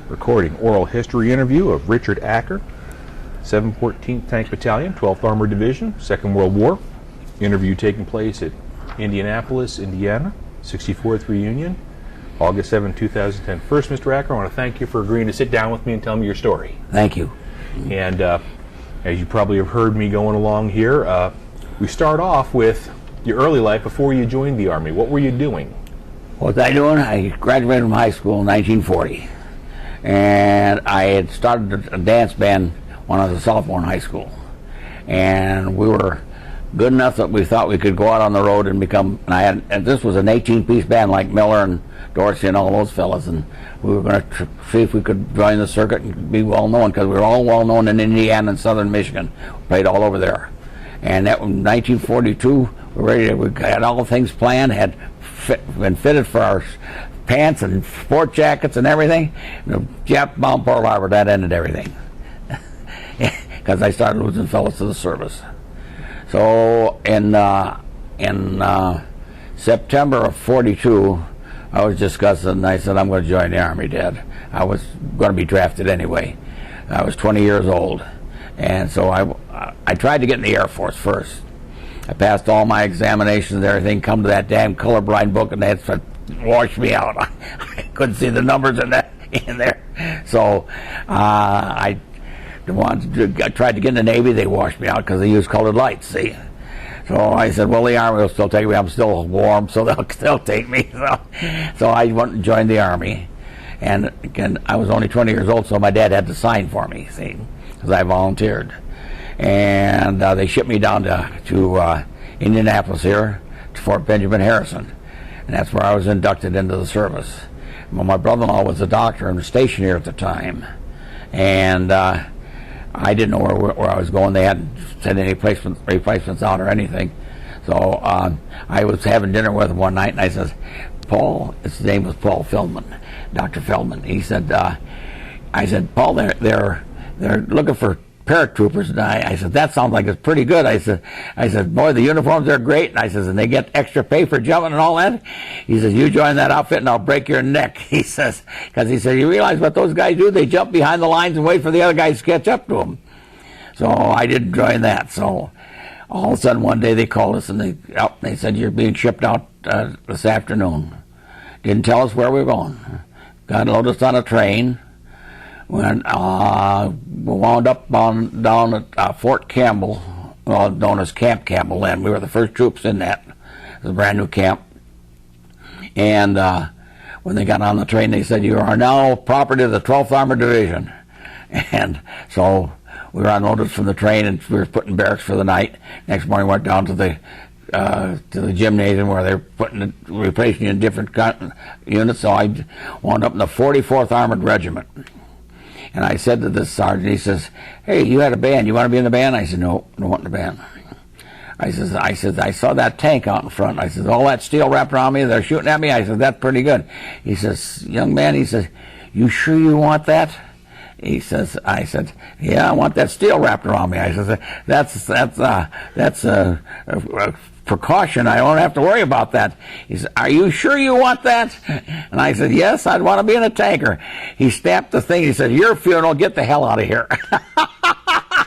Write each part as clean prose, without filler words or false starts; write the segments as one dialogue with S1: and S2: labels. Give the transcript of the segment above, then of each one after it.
S1: recording oral history interview of Richard Acker, 714th Tank Battalion, 12th Armored Division, Second World War. Interview taking place at Indianapolis, Indiana, 64th Reunion, August 7, 2010. First, Mr. Acker, I want to thank you for agreeing to sit down with me and tell me your story.
S2: Thank you.
S1: And as you probably have heard me going along here, we start off with your early life before you joined the Army. What were you doing?
S2: What was I doing? I graduated from high school in 1940. And I had started a dance band when I was a sophomore in high school. And we were good enough that we thought we could go out on the road and become, and this was an 18-piece band like Miller and Dorsey and all those fellas, and we were going to see if we could join the circuit and be well known, because we were all well known in Indiana and southern Michigan. We played all over there. And that was 1942, we had all the things planned, had been fitted for our pants and sport jackets and everything. The Jap bombed Pearl Harbor, that ended everything. Because I started losing fellas to the service. So in September of 42, I was discussing, and I said, I'm going to join the Army, Dad. I was going to be drafted anyway. I was 20 years old. And so I tried to get in the Air Force first. I passed all my examinations and everything, come to that damn colorblind book, and they had washed me out. I couldn't see the numbers in there. So I tried to get in the Navy. They washed me out because they used colored lights, see. So I said, well, the Army will still take me. I'm still warm, so they'll take me. So I went and joined the Army. And again, I was only 20 years old, so my dad had to sign for me, see, because I volunteered. And they shipped me down to Indianapolis here, to Fort Benjamin Harrison. And that's where I was inducted into the service. Well, my brother-in-law was a doctor and was stationed here at the time. And I didn't know where I was going. They hadn't sent any replacements out or anything. So I was having dinner with him one night, and I said, Paul, his name was Paul Feldman, Dr. Feldman. He said, I said, Paul, they're looking for paratroopers. And I said, that sounds like it's pretty good. I said, boy, the uniforms are great. And I said, and they get extra pay for jumping and all that. He says, you join that outfit and I'll break your neck. He says, because he said, you realize what those guys do? They jump behind the lines and wait for the other guys to catch up to them. So I didn't join that. So all of a sudden one day they called us and they said, you're being shipped out this afternoon. Didn't tell us where we were going. Got loaded us on a train. We wound up down at Fort Campbell, known as Camp Campbell then. We were the first troops in that. It was a brand new camp. And when they got on the train, they said, you are now property of the 12th Armored Division. And so we were unloaded from the train, and we were put in barracks for the night. Next morning, we went down to the gymnasium where they were replacing you in different units. So I wound up in the 44th Armored Regiment. And I said to this sergeant, he says, hey, you had a band, you want to be in the band? I said, no, I don't want in the band. I said, I saw that tank out in front. I said, all that steel wrapped around me, they're shooting at me. I said, that's pretty good. He says, young man, he says, you sure you want that? He says, I said, yeah, I want that steel wrapped around me. I said, that's a precaution. I don't have to worry about that. He said, are you sure you want that? And I said, yes, I'd want to be in a tanker. He stamped the thing. He said, your funeral, get the hell out of here.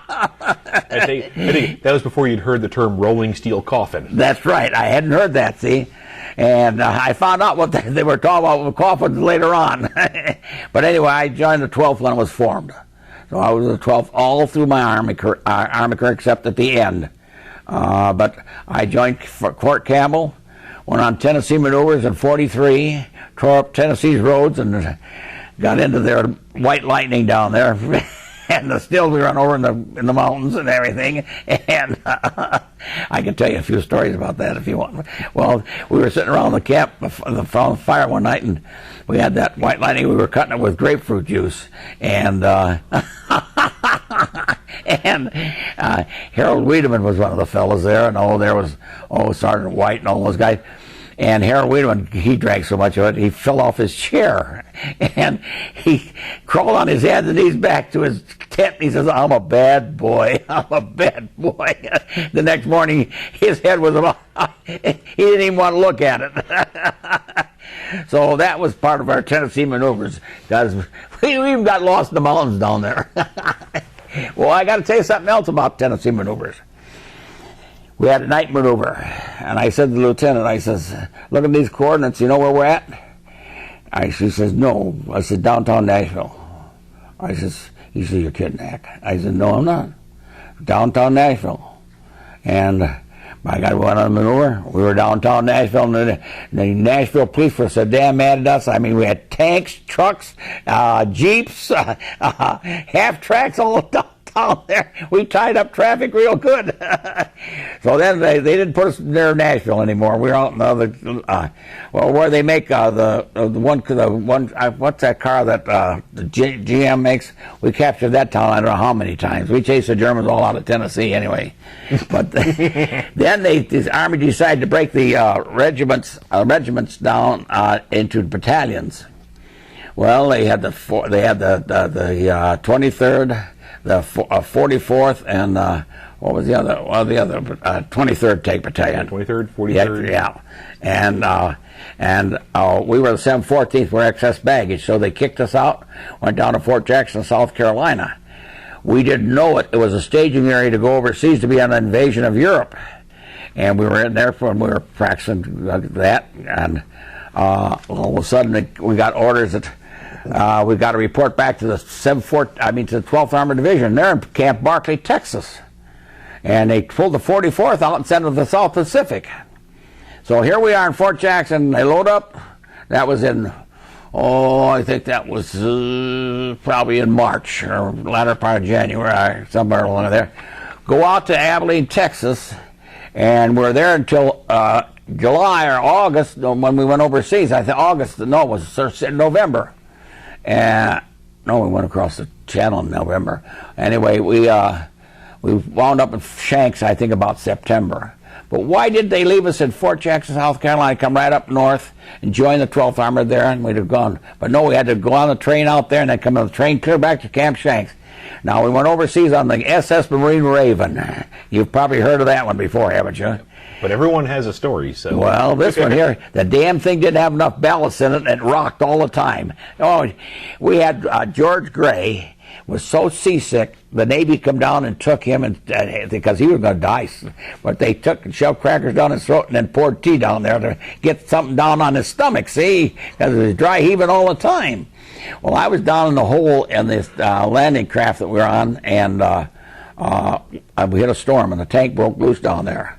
S1: I think that was before you'd heard the term rolling steel coffin.
S2: That's right. I hadn't heard that, see? And I found out what they were talking about with coffins later on. But anyway, I joined the 12th when it was formed. So I was the 12th all through my Army career except at the end. But I joined Fort Campbell, went on Tennessee maneuvers in 43, tore up Tennessee's roads, and got into their white lightning down there. And still we run over in the mountains and everything. And I can tell you a few stories about that if you want. Well, we were sitting around the camp, the fire one night, and we had that white lightning. We were cutting it with grapefruit juice. And and Harold Wiedemann was one of the fellows there, and there was Sergeant White and all those guys. And Harold Wiedemann, he drank so much of it, he fell off his chair. And he crawled on his hands and knees back to his tent. And he says, I'm a bad boy. I'm a bad boy. The next morning, his head was about, he didn't even want to look at it. So that was part of our Tennessee maneuvers, because we even got lost in the mountains down there. Well, I got to tell you something else about Tennessee maneuvers. We had a night maneuver, and I said to the lieutenant, I says, look at these coordinates, you know where we're at? She says, no. I said, downtown Nashville. He said, you're kidding, Ack. I said, no, I'm not. Downtown Nashville. And my God, we went on a maneuver. We were downtown Nashville, and the Nashville police were so damn mad at us. I mean, we had tanks, trucks, jeeps, half tracks all down there. We tied up traffic real good. So then they didn't put us near Nashville anymore. We were out in the other, where they make the one what's that car that the GM makes? We captured that town I don't know how many times. We chased the Germans all out of Tennessee anyway. But then the Army decided to break the regiments down into battalions. Well, they had the 23rd. The 44th and what was the other? Well, the other 23rd Tank Battalion.
S1: 23rd, 43rd.
S2: Yeah. And we were the 714th. We're excess baggage, so they kicked us out. Went down to Fort Jackson, South Carolina. We didn't know it. It was a staging area to go overseas to be on an invasion of Europe, and we were in there we were practicing that. And all of a sudden, we got orders that. We've got to report back to the 12th Armored Division. They're in Camp Barkley, Texas. And they pulled the 44th out and sent it to the South Pacific. So here we are in Fort Jackson. They load up. That was in, I think that was probably in March or latter part of January, somewhere along there. Go out to Abilene, Texas, and we're there until July or August when we went overseas. I think August, no, it was November. No, we went across the channel in November. Anyway, we wound up in Shanks, I think, about September. But why did they leave us in Fort Jackson, South Carolina, come right up north and join the 12th Armored there, and we'd have gone. But no, we had to go on the train out there and then come on the train clear back to Camp Shanks. Now, we went overseas on the SS Marine Raven. You've probably heard of that one before, haven't you?
S1: But everyone has a story, so...
S2: Well, this one here, the damn thing didn't have enough ballast in it, and it rocked all the time. Oh, we had George Gray was so seasick, the Navy come down and took him, and because he was going to die. But they took and shoved crackers down his throat and then poured tea down there to get something down on his stomach, see? Because it was dry heaving all the time. Well, I was down in the hole in this landing craft that we were on, and we hit a storm, and the tank broke loose down there.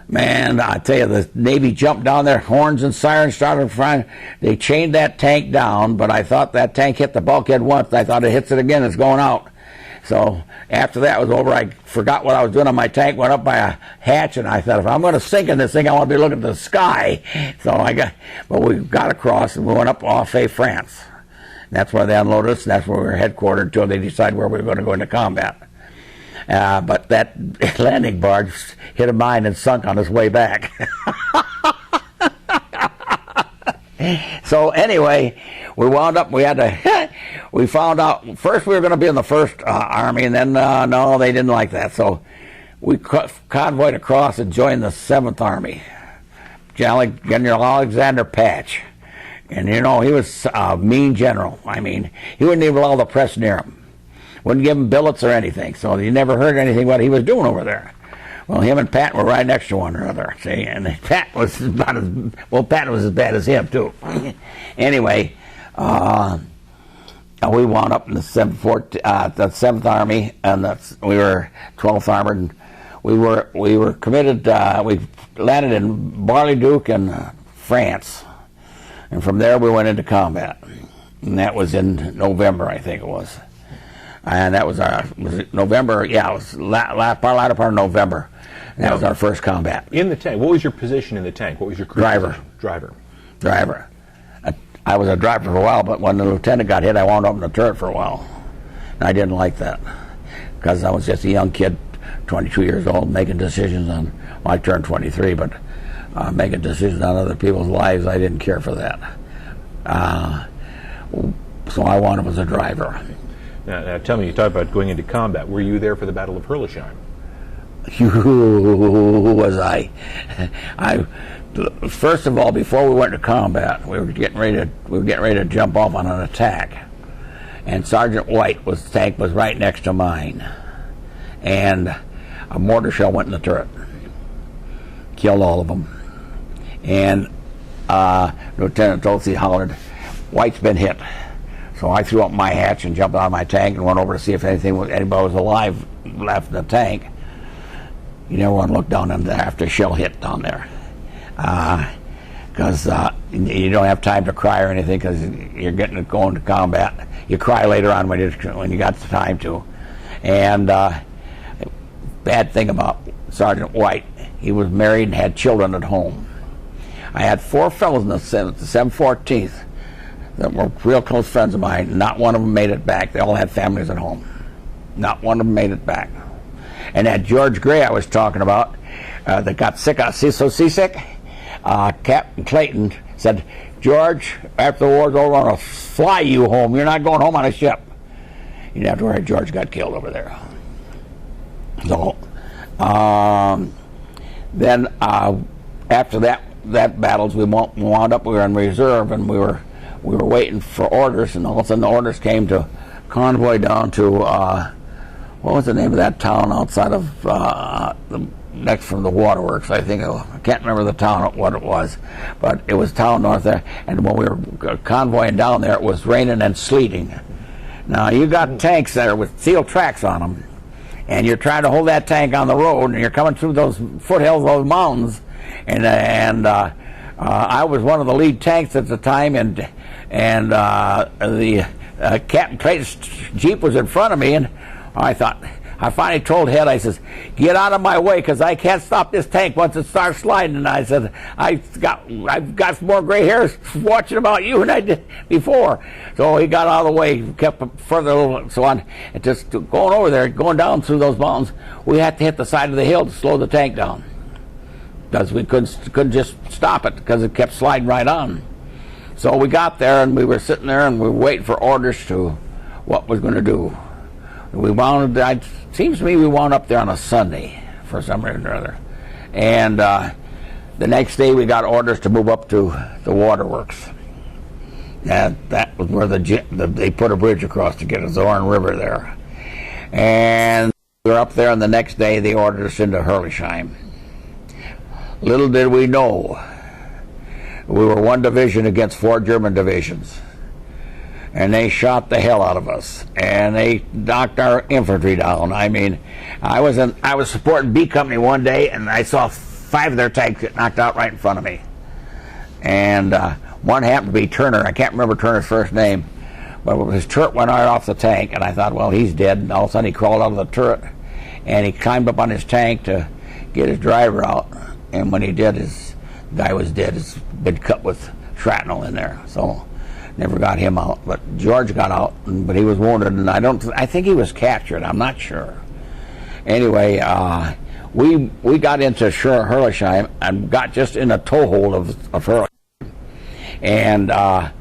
S2: Man, I tell you, the Navy jumped down there, horns and sirens started flying. They chained that tank down, but I thought that tank hit the bulkhead once. I thought it hits it again, it's going out. So after that was over, I forgot what I was doing on my tank, went up by a hatch, and I thought, if I'm going to sink in this thing, I want to be looking at the sky. But we got across, and we went up off France. And that's where they unloaded us, and that's where we were headquartered until they decided where we were going to go into combat. But that landing barge hit a mine and sunk on its way back. So anyway, we wound up, we found out, first we were going to be in the 1st Army, and then, no, they didn't like that. So we convoyed across and joined the 7th Army. General Alexander Patch. And, you know, he was a mean general. I mean, he wouldn't even allow the press near him. Wouldn't give him billets or anything, so you never heard anything what he was doing over there. Well, him and Pat were right next to one another, see, and Pat was Pat was as bad as him, too. Anyway, we wound up in the 7th Army, and we were 12th Armored, and we were committed, we landed in Bar-le-Duc in France, and from there we went into combat, and that was in November, I think it was. And that was November, yeah, it was latter part of November. And that was our first combat.
S1: In the tank, what was your position in the tank? What was your crew position? Driver.
S2: I was a driver for a while, but when the lieutenant got hit, I wound up in the turret for a while. And I didn't like that, because I was just a young kid, 22 years old, making decisions on, well, I turned 23, but making decisions on other people's lives, I didn't care for that. So I wound up as a driver.
S1: Now, tell me, you talked about going into combat. Were you there for the Battle of Herlisheim?
S2: who was I? First of all, before we went to combat, we were getting ready to jump off on an attack, and Sergeant White's tank was right next to mine, and a mortar shell went in the turret, killed all of them, and Lieutenant Dulcie hollered, "White's been hit." So I threw up my hatch and jumped out of my anybody and went over to see if anybody was alive left in the tank. You never want to look down in there after a shell hit down there, because you don't have time to cry or anything because you're going to combat. You cry later on when you got the time to. And bad thing about Sergeant White, he was married and had children at home. I had 4 fellows in the 714th that were real close friends of mine. Not one of them made it back. They all had families at home. Not one of them made it back. And that George Gray I was talking about that got sick, so seasick, Captain Clayton said, "George, after the war's over, I'm going to fly you home. You're not going home on a ship." You didn't have to worry, George got killed over there. So, then after that battles, we wound up, we were in reserve, and we were waiting for orders, and all of a sudden the orders came to convoy down to, what was the name of that town outside of, next from the waterworks, I think. I can't remember the town, what it was, but it was town north there, and when we were convoying down there, it was raining and sleeting. Now, you got tanks there with steel tracks on them, and you're trying to hold that tank on the road, and you're coming through those foothills, those mountains, and I was one of the lead tanks at the time, and the Captain Clayton's Jeep was in front of me, and I finally told Head, I says, "Get out of my way, because I can't stop this tank once it starts sliding." And I said, I've got some more gray hairs watching about you than I did before. So he got out of the way, kept further, so on. And just going over there, going down through those mountains, we had to hit the side of the hill to slow the tank down, because we couldn't just stop it because it kept sliding right on. So we got there, and we were sitting there, and we were waiting for orders to what was going to do. It seems to me we wound up there on a Sunday for some reason or other. And the next day we got orders to move up to the waterworks. That was where they put a bridge across to get us the Zorn River there. And we were up there, and the next day they ordered us into Herlisheim. Little did we know, we were one division against 4 German divisions. And they shot the hell out of us, and they knocked our infantry down. I mean, I was supporting B Company one day, and I saw 5 of their tanks get knocked out right in front of me. And one happened to be Turner. I can't remember Turner's first name, but his turret went right off the tank, and I thought, well, he's dead. And all of a sudden he crawled out of the turret, and he climbed up on his tank to get his driver out. And when he did, his guy was dead. He's been cut with shrapnel in there. So never got him out, but George got out, but he was wounded, and I think he was captured. I'm not sure. Anyway, we got into Herlisheim and got just in a toehold of Herlisheim, and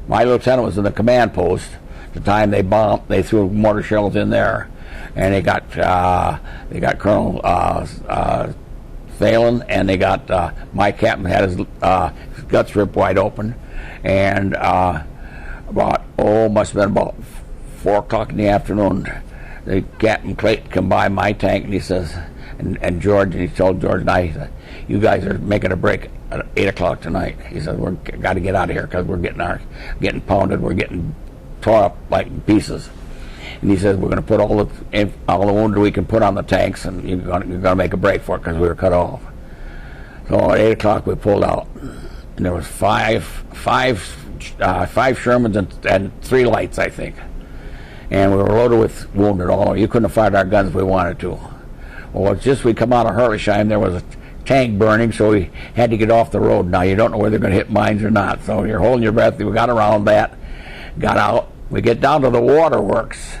S2: my lieutenant was in the command post. At the time they threw mortar shells in there, and they got Colonel Phelan, and they got my captain had his guts ripped wide open, and must have been about 4 o'clock in the afternoon. The Captain Clayton come by my tank, and he says, and George, and he told George and I, he said, "You guys are making a break at 8 o'clock tonight." He said, "We're got to get out of here because we're getting pounded, we're getting tore up like pieces." And he says, "We're going to put all the wounded we can put on the tanks, and you're going to make a break for it because we were cut off." So at 8 o'clock we pulled out, and there was five Shermans and 3 lights, I think. And we were loaded with wounded all. You couldn't have fired our guns if we wanted to. Well, just we come out of Herlisheim, there was a tank burning, so we had to get off the road. Now, you don't know whether they're going to hit mines or not, so you're holding your breath. We got around that, got out. We get down to the waterworks,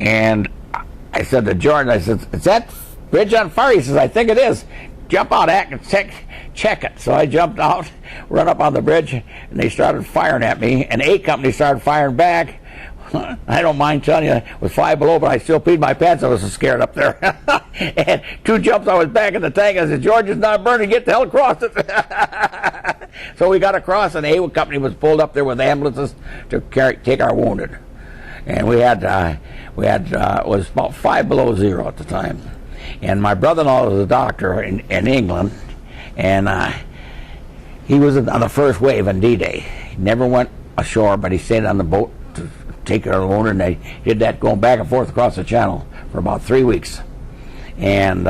S2: and I said to Jordan, I said, "Is that bridge on fire?" He says, "I think it is. Jump out, Acker, and check it." So I jumped out, run up on the bridge, and they started firing at me, and A Company started firing back. I don't mind telling you, it was 5 below, but I still peed my pants. I was so scared up there. And 2 jumps, I was back in the tank. I said, George, it's not burning. Get the hell across it. So we got across, and the A company was pulled up there with ambulances to take our wounded. And it was about 5 below zero at the time. And my brother-in-law was a doctor in England, and he was on the first wave on D-Day. He never went ashore, but he stayed on the boat to take care of the wounded, and they did that going back and forth across the channel for about 3 weeks. And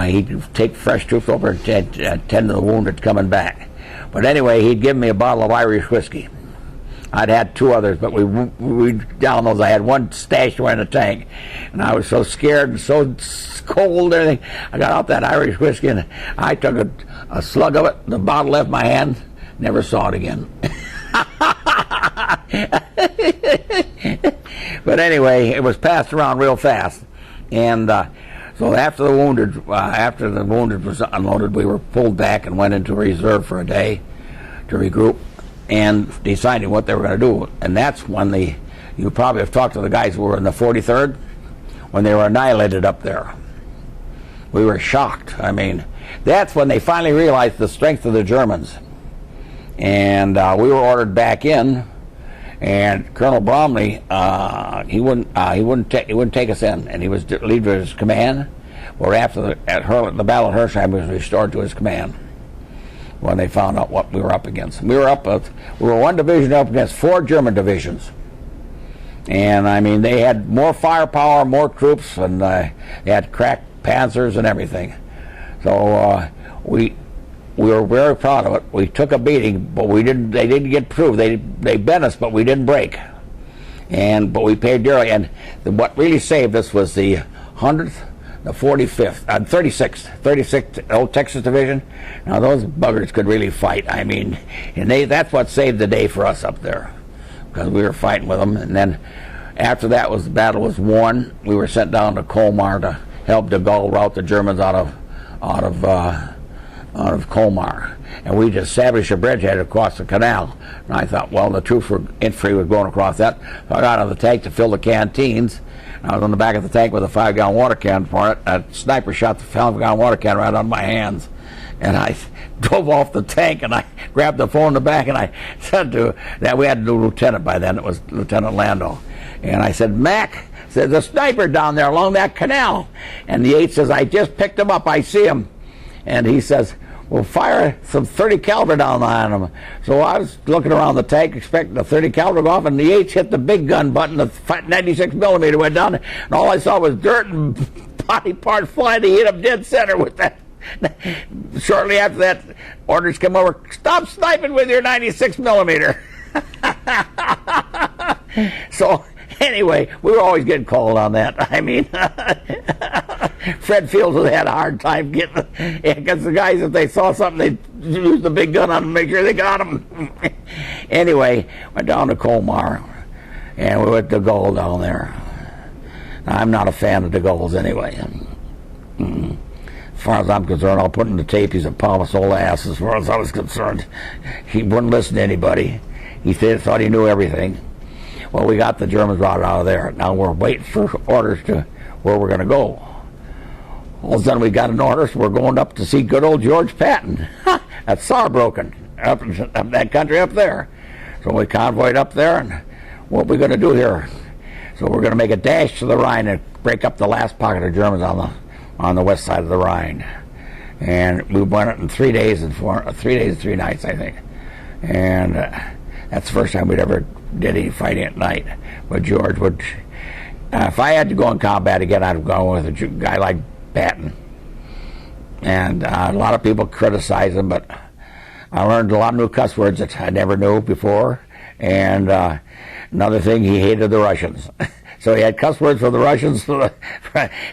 S2: he'd take fresh troops over and tend to the wounded coming back. But anyway, he'd give me a bottle of Irish whiskey. I'd had 2 others, but we down those. I had 1 stashed away in the tank, and I was so scared and so cold and everything. I got out that Irish whiskey, and I took a slug of it. The bottle left my hand. Never saw it again. But anyway, it was passed around real fast, and so after the wounded was unloaded, we were pulled back and went into reserve for a day to regroup and deciding what they were going to do. And that's when you probably have talked to the guys who were in the 43rd, when they were annihilated up there. We were shocked. I mean, that's when they finally realized the strength of the Germans. And we were ordered back in, and Colonel Bromley, he wouldn't take us in, and he was lead to his command. Or after the Battle of Hersham, he was restored to his command when they found out what we were up against. We were 1 division up against 4 German divisions, and I mean they had more firepower, more troops, and they had crack panzers and everything. So we were very proud of it. We took a beating, but they didn't get through. They bent us, but we didn't break. But we paid dearly. And what really saved us was the 100th, the 45th, 36th Old Texas Division. Now those buggers could really fight. I mean, and that's what saved the day for us up there, because we were fighting with them. And then after that the battle was won, we were sent down to Colmar to help de Gaulle rout the Germans out of Colmar, and we just established a bridgehead across the canal. And I thought, well, the troops infantry was going across that. So I got out of the tank to fill the canteens. I was on the back of the tank with a 5-gallon water can for it. A sniper shot the 5-gallon water can right on my hands, and I drove off the tank, and I grabbed the phone in the back, and I said to that, we had a new lieutenant by then. It was Lieutenant Lando, and I said, Mac, there's a sniper down there along that canal. And the 8 says, I just picked him up. I see him. And he says, well, fire some 30 caliber down on him. So I was looking around the tank expecting the 30 caliber to go off, and the 8 hit the big gun button. The 96 millimeter went down, and all I saw was dirt and body parts flying. He hit him dead center with that. Shortly after that, orders come over, stop sniping with your 96 millimeter. So anyway, we were always getting called on that. I mean, Fred Fields had a hard time getting, because the guys, if they saw something, they'd use the big gun on them to make sure they got them. Anyway, went down to Colmar, and we went to de Gaulle down there. Now, I'm not a fan of de Gaulle's anyway. As far as I'm concerned, I'll put in the tape, he's a pompous old ass as far as I was concerned. He wouldn't listen to anybody. He thought he knew everything. Well, we got the Germans routed out of there. Now we're waiting for orders to where we're going to go. All of a sudden we got an order, so we're going up to see good old George Patton at Saarbrücken, up that country up there. So we convoyed up there, and what are we going to do here? So we're going to make a dash to the Rhine and break up the last pocket of Germans on the west side of the Rhine. And we went it in 3 days and 3 nights, I think. And that's the first time we'd ever did any fighting at night. But George would, if I had to go in combat again, I'd go with a guy like Patton. And a lot of people criticize him, but I learned a lot of new cuss words that I never knew before. And another thing, he hated the Russians. So he had cuss words for the Russians.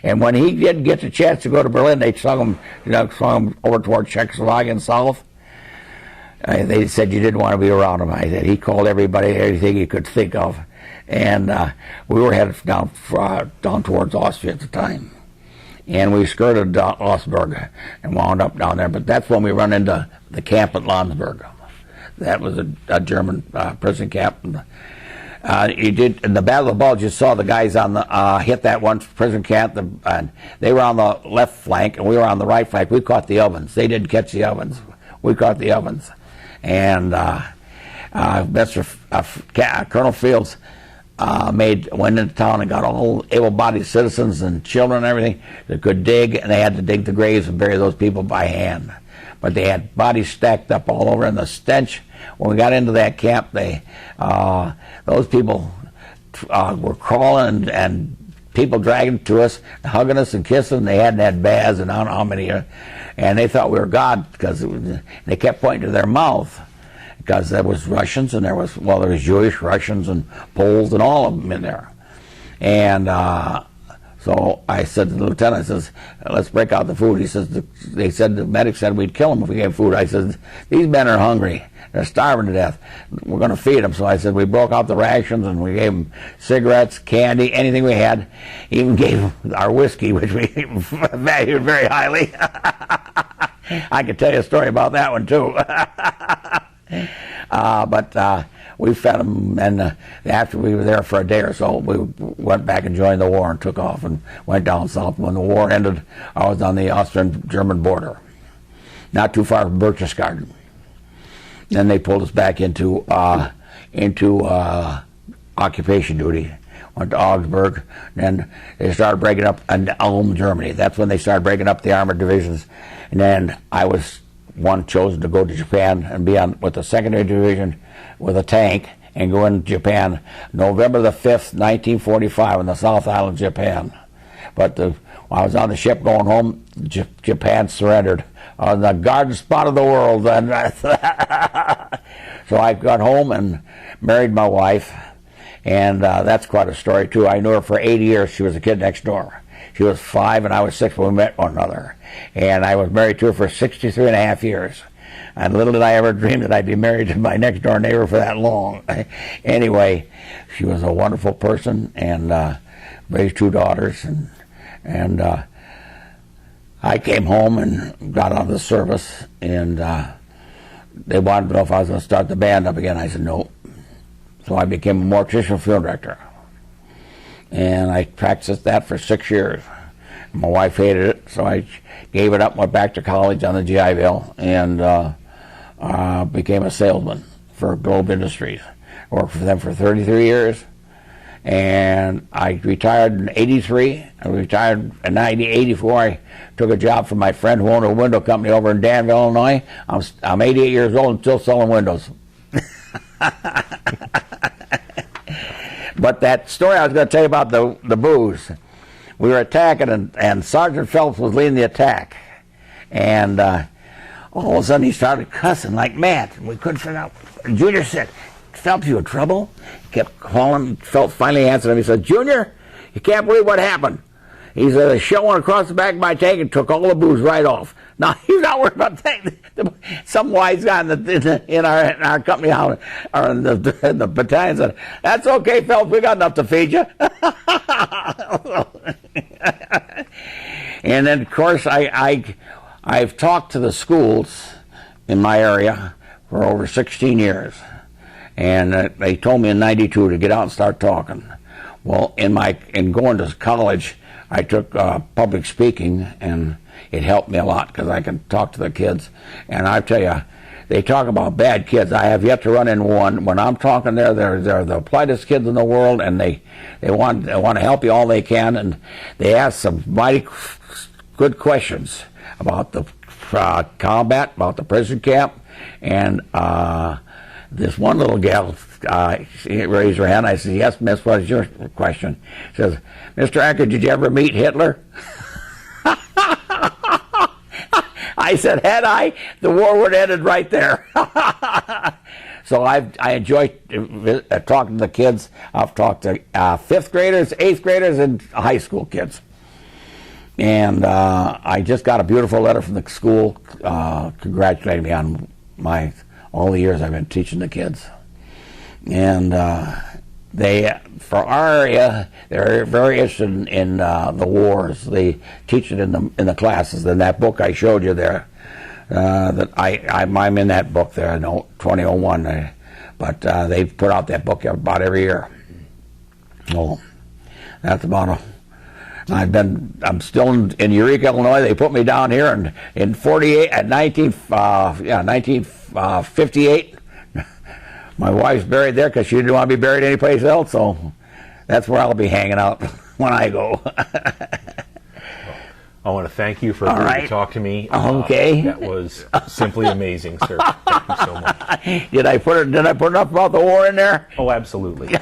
S2: And when he did get the chance to go to Berlin, they swung him over toward Czechoslovakia and south. They said you didn't want to be around him. I said he called everybody everything he could think of, and we were headed down towards Austria at the time, and we skirted Augsburg and wound up down there. But that's when we run into the camp at Landsberg. That was a German prison camp. You did in the Battle of the Bulge. You saw the guys on the hit that one prison camp. They were on the left flank, and we were on the right flank. We caught the ovens. They didn't catch the ovens. We caught the ovens. And Colonel Fields went into town and got all able-bodied citizens and children and everything that could dig, and they had to dig the graves and bury those people by hand. But they had bodies stacked up all over, and the stench. When we got into that camp, those people were crawling and people dragging to us, hugging us and kissing. They hadn't had baths and I don't know how many, and they thought we were God because they kept pointing to their mouth because there was Russians and there was Jewish, Russians, and Poles and all of them in there. And so I said to the lieutenant, I says, let's break out the food. He says, the medic said we'd kill them if we gave food. I said, these men are hungry. They're starving to death. We're going to feed them. So I said, we broke out the rations and we gave them cigarettes, candy, anything we had. Even gave them our whiskey, which we valued very highly. I could tell you a story about that one too. But we fed them, and after we were there for a day or so, we went back and joined the war and took off and went down south. When the war ended, I was on the Austrian-German border, not too far from Berchtesgaden. Then they pulled us back into occupation duty. Went to Augsburg. Then they started breaking up in Ulm, Germany. That's when they started breaking up the armored divisions. And then I was chosen to go to Japan and be with the secondary division with a tank and go into Japan November the 5th, 1945 in the South Island, Japan. But when I was on the ship going home, Japan surrendered on the garden spot of the world. And so I got home and married my wife, and that's quite a story too. I knew her for 80 years. She was a kid next door. She was 5 and I was 6 when we met one another. And I was married to her for 63 and a half years. And little did I ever dream that I'd be married to my next door neighbor for that long. Anyway, she was a wonderful person and raised 2 daughters. And I came home and got out of the service, and they wanted to know if I was going to start the band up again. I said no. So I became a mortician field director. And I practiced that for 6 years. My wife hated it, so I gave it up, went back to college on the GI Bill, and became a salesman for Globe Industries. Worked for them for 33 years. And I retired in 83. I retired in 1984. I took a job from my friend who owned a window company over in Danville, Illinois. I'm 88 years old and still selling windows. But that story I was going to tell you about the booze. We were attacking, and Sergeant Phelps was leading the attack. And all of a sudden he started cussing like mad. We couldn't figure out. Junior said, Phelps, you in trouble? He kept calling. Phelps finally answered him. He said, Junior, you can't believe what happened. He said, a shell went across the back of my tank and took all the booze right off. Now, he's not worried about that. Some wise guy in our company or in the battalion said, that's okay, Phelps, we got enough to feed you. And then, of course, I've talked to the schools in my area for over 16 years. And they told me in '92 to get out and start talking. Well, in going to college, I took public speaking, and it helped me a lot because I can talk to the kids. And I tell you, they talk about bad kids. I have yet to run into one. When I'm talking there, they're the politest kids in the world, and they want to help you all they can. And they ask some mighty good questions about the combat, about the prison camp, and this one little gal she raised her hand. I said, yes, miss, what is your question? She says, Mr. Acker, did you ever meet Hitler? I said, had I, the war would have ended right there. So I enjoy talking to the kids. I've talked to 5th graders, 8th graders, and high school kids. And I just got a beautiful letter from the school congratulating me on all the years I've been teaching the kids. And for our area, they're very interested in the wars. They teach it in the classes. In that book I showed you there, that I'm in that book there, 2001. But they put out that book about every year. Oh, that's about a. I'm still in Eureka, Illinois. They put me down here in 48 at 1958. My wife's buried there because she didn't want to be buried anyplace else. So that's where I'll be hanging out when I go.
S1: I want to thank you for agreeing to talk to me.
S2: Okay.
S1: That was simply amazing, sir. Thank you so much.
S2: Did I put enough about the war in there?
S1: Oh, absolutely.